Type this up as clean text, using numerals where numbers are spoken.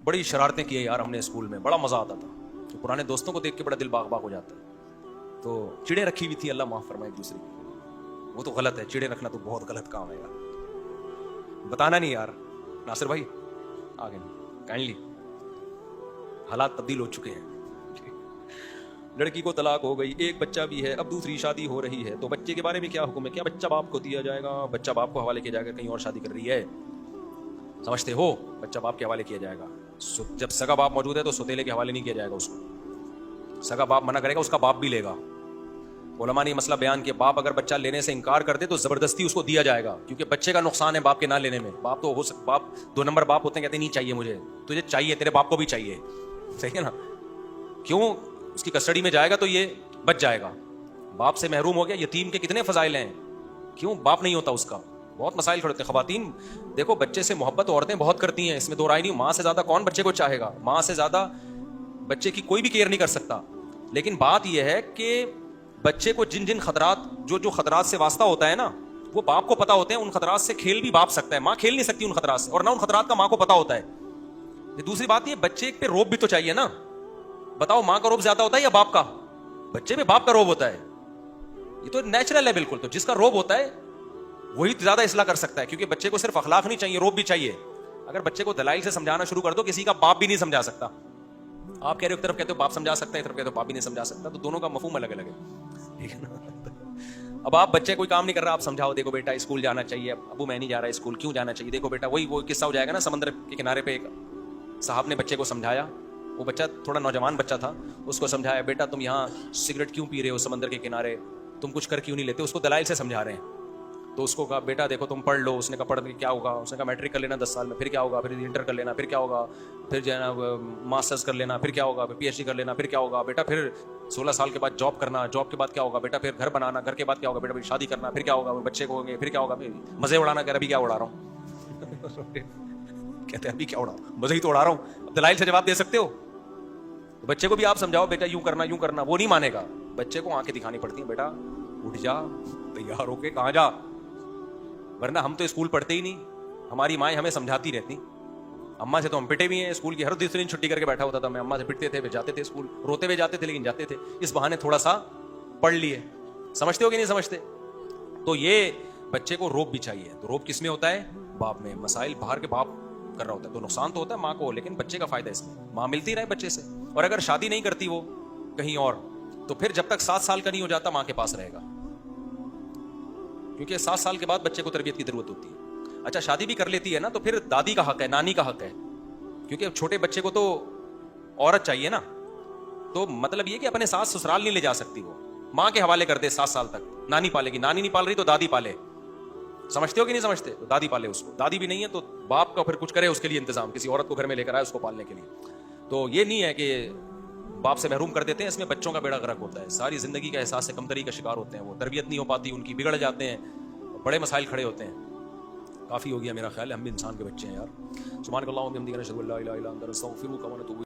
بڑی شرارتیں کی یار ہم نے اسکول میں, بڑا مزہ آتا تھا. تو پرانے دوستوں کو دیکھ کے بڑا دل باغ باغ ہو جاتا ہے. تو چڑیں رکھی ہوئی تھی, اللہ معاف فرمائے, ایک دوسرے کی. وہ تو غلط ہے, چڑیں رکھنا تو بہت غلط کام ہے یار. بتانا نہیں یار ناصر بھائی, آگے کائنڈلی. حالات تبدیل ہو چکے ہیں. لڑکی کو طلاق ہو گئی, ایک بچہ بھی ہے, اب دوسری شادی ہو رہی ہے, تو بچے کے بارے میں کیا حکم ہے؟ کیا بچہ باپ کو دیا جائے گا؟ بچہ باپ کو حوالے کیا جائے گا؟ کہیں اور شادی کر رہی ہے, سمجھتے ہو؟ بچہ باپ کے حوالے کیا جائے گا. جب سگا باپ موجود ہے تو سوتیلے کے حوالے نہیں کیا جائے گا اس کو. سگا باپ منع کرے گا, اس کا باپ بھی لے گا. علماء نے مسئلہ بیان کیا, باپ اگر بچہ لینے سے انکار کر دے تو زبردستی اس کو دیا جائے گا, کیونکہ بچے کا نقصان ہے باپ کے نہ لینے میں. باپ تو ہو سکتا, باپ 2 نمبر باپ ہوتے ہیں, کہتے ہیں نہیں چاہیے مجھے, تجھے چاہیے, تیرے باپ کو بھی چاہیے, صحیح ہے نا؟ کیوں؟ اس کی کسٹڈی میں جائے گا تو یہ بچ جائے گا. باپ سے محروم ہو گیا, یتیم کے کتنے فضائل ہیں, کیوں باپ نہیں ہوتا اس کا؟ بہت مسائل کھڑے ہوتے ہیں. خواتین دیکھو, بچے سے محبت عورتیں بہت کرتی ہیں, اس میں دو رائے نہیں. ماں سے زیادہ کون بچے کو چاہے گا؟ ماں سے زیادہ بچے کی کوئی بھی کیئر نہیں کر سکتا. لیکن بات یہ ہے کہ بچے کو جن خطرات, جو خطرات سے واسطہ ہوتا ہے نا, وہ باپ کو پتا ہوتے ہیں. ان خطرات سے کھیل بھی باپ سکتا ہے, ماں کھیل نہیں سکتی ان خطرات سے, اور نہ ان خطرات کا ماں کو پتا ہوتا ہے. دوسری بات یہ, بچے پہ روب بھی تو چاہیے نا. بتاؤ, ماں کا روب زیادہ ہوتا ہے یا باپ کا؟ بچے پہ باپ کا روب ہوتا ہے, یہ تو نیچرل ہے بالکل. تو جس کا روب ہوتا ہے وہی زیادہ اصلاح کر سکتا ہے, کیونکہ بچے کو صرف اخلاق نہیں چاہیے, روب بھی چاہیے. اگر بچے کو دلائل سے سمجھانا شروع کر دو, کسی کا باپ بھی نہیں سمجھا سکتا. آپ کہہ رہے ہو ایک طرف کہتے ہو باپ سمجھا سکتا ہے, ایک طرف کہتے ہو باپ بھی نہیں سمجھا سکتا, تو دونوں کا مفہوم الگ الگ ہے, ٹھیک ہے نا؟ اب آپ بچے کوئی کام نہیں کر رہا, آپ سمجھاؤ, دیکھو بیٹا اسکول جانا چاہیے. ابو میں نہیں جا رہا اسکول, کیوں جانا چاہیے؟ دیکھو بیٹا, وہی وہ قصہ ہو جائے گا نا, سمندر کے کنارے پہ ایک صاحب نے بچے کو سمجھایا. وہ بچہ تھوڑا نوجوان بچہ تھا, اس کو سمجھایا, بیٹا تم یہاں سگریٹ کیوں پی رہے ہو سمندر کے کنارے, تم کچھ کر کیوں نہیں لیتے؟ اس کو دلائل سے سمجھا رہے ہیں. تو اس کو کہا, بیٹا دیکھو تم پڑھ لو. اس نے کہا پڑھ کے کیا ہوگا؟ اس نے کہا میٹرک کر لینا 10 سال میں, پھر کیا ہوگا؟ پھر انٹر کر لینا, پھر کیا ہوگا؟ پھر جو ہے نا ماسٹرز کر لینا, پھر کیا ہوگا؟ پھر PhD کر لینا, پھر کیا ہوگا؟ بیٹا پھر 16 سال کے بعد جاب کرنا, جاب کے بعد کیا ہوگا؟ بیٹا پھر گھر بنانا, گھر کے بعد کیا ہوگا؟ بیٹا پھر شادی کرنا, پھر کیا ہوگا؟ بچے کو ہوں گے, پھر کیا ہوگا؟ مزے اڑانا. کر ابھی کیا اڑا رہا ہوں کہتے ہیں ابھی کیا اڑا رہا ہوں, مزے ہی تو اڑا رہا ہوں. دلائل سے جواب دے سکتے ہو؟ بچے کو بھی آپ سمجھاؤ, بیٹا یوں کرنا, یوں کرنا, وہ نہیں مانے گا. بچے کو آنکھیں دکھانی پڑتی ہیں, بیٹا اٹھ جا, تیار ہو کے کہاں جا, ورنہ ہم تو اسکول پڑھتے ہی نہیں. ہماری مائیں ہمیں سمجھاتی رہتی. اماں سے تو ہم پٹے بھی ہیں, اسکول کی ہر دوسرے دن چھٹی کر کے بیٹھا ہوتا تھا میں, اماں سے پٹتے تھے, پھر جاتے تھے اسکول, روتے ہوئے جاتے تھے لیکن جاتے تھے. اس بہانے تھوڑا سا پڑھ لیے. سمجھتے ہو کہ نہیں سمجھتے؟ تو یہ بچے کو روب بھی چاہیے. تو روب کس میں ہوتا ہے؟ باپ میں. مسائل باہر کے باپ کر رہا ہوتا ہے تو نقصان تو ہوتا ہے ماں کو, لیکن بچے کا فائدہ اس میں, ماں ملتی رہے بچے سے. اور اگر شادی نہیں کرتی وہ کہیں اور, تو پھر جب تک 7 سال کا نہیں ہو جاتا ماں کے پاس رہے گا, کیونکہ 7 سال کے بعد بچے کو تربیت کی ضرورت ہوتی ہے. اچھا شادی بھی کر لیتی ہے نا, تو پھر دادی کا حق ہے, نانی کا حق ہے, کیونکہ چھوٹے بچے کو تو عورت چاہیے نا. تو مطلب یہ کہ اپنے ساس سسرال نہیں لے جا سکتی, وہ ماں کے حوالے کر دے 7 سال تک, نانی پالے گی. نانی نہیں پال رہی تو دادی پالے. سمجھتے ہو کہ نہیں سمجھتے؟ تو دادی پالے اس کو. دادی بھی نہیں ہے تو باپ کا پھر کچھ کرے اس کے لیے انتظام, کسی عورت کو گھر میں لے کر آئے اس کو پالنے کے لیے. تو یہ نہیں ہے کہ باپ سے محروم کر دیتے ہیں, اس میں بچوں کا بیڑا غرق ہوتا ہے. ساری زندگی کا احساس سے کمتری کا شکار ہوتے ہیں, وہ تربیت نہیں ہو پاتی ان کی, بگڑ جاتے ہیں, بڑے مسائل کھڑے ہوتے ہیں. کافی ہو گیا میرا خیال ہے, ہم بھی انسان کے بچے ہیں یار. سبحانک اللہم و بحمدک, نشہد ان لا الہ الا انت, نستغفرک و نتوب